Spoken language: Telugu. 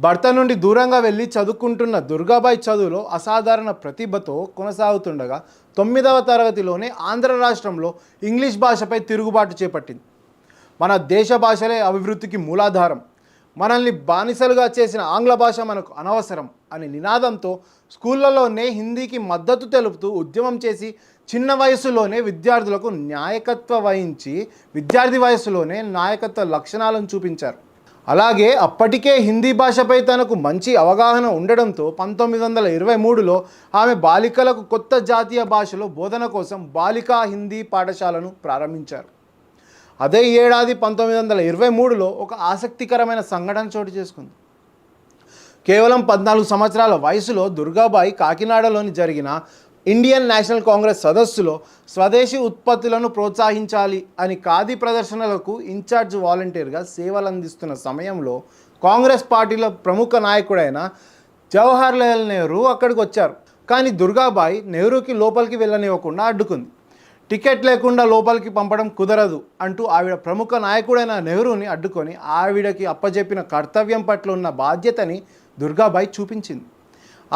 భర్త నుండి దూరంగా వెళ్ళి చదువుకుంటున్న దుర్గాబాయి చదువులో అసాధారణ ప్రతిభతో కొనసాగుతుండగా 9వ తరగతిలోనే ఆంధ్ర రాష్ట్రంలో ఇంగ్లీష్ భాషపై తిరుగుబాటు చేపట్టింది. మన దేశ భాషలే అభివృద్ధికి మూలాధారం, మనల్ని బానిసలుగా చేసిన ఆంగ్ల భాష మనకు అనవసరం అనే నినాదంతో స్కూళ్ళలోనే హిందీకి మద్దతు తెలుపుతూ ఉద్యమం చేసి చిన్న వయసులోనే విద్యార్థులకు నాయకత్వ వహించి విద్యార్థి వయసులోనే నాయకత్వ లక్షణాలను చూపించారు. అలాగే అప్పటికే హిందీ భాషపై తనకు మంచి అవగాహన ఉండడంతో 1923లో ఆమె బాలికలకు కొత్త జాతీయ భాషలో బోధన కోసం బాలికా హిందీ పాఠశాలను ప్రారంభించారు. అదే ఏడాది 1923లో ఒక ఆసక్తికరమైన సంఘటన చోటు చేసుకుంది. కేవలం 14 సంవత్సరాల వయసులో దుర్గాబాయి కాకినాడలోని జరిగిన ఇండియన్ నేషనల్ కాంగ్రెస్ సదస్సులో స్వదేశీ ఉత్పత్తులను ప్రోత్సహించాలి అని ఖాదీ ప్రదర్శనలకు ఇన్ఛార్జ్ వాలంటీర్గా సేవలు అందిస్తున్న సమయంలో కాంగ్రెస్ పార్టీలో ప్రముఖ నాయకుడైన జవహర్లాల్ నెహ్రూ అక్కడికి వచ్చారు. కానీ దుర్గాబాయి నెహ్రూకి లోపలికి వెళ్ళనివ్వకుండా అడ్డుకుంది. టికెట్ లేకుండా లోపలికి పంపడం కుదరదు అంటూ ఆవిడ ప్రముఖ నాయకుడైన నెహ్రూని అడ్డుకొని ఆవిడకి అప్పజెప్పిన కర్తవ్యం పట్ల ఉన్న బాధ్యతని దుర్గాబాయి చూపించింది.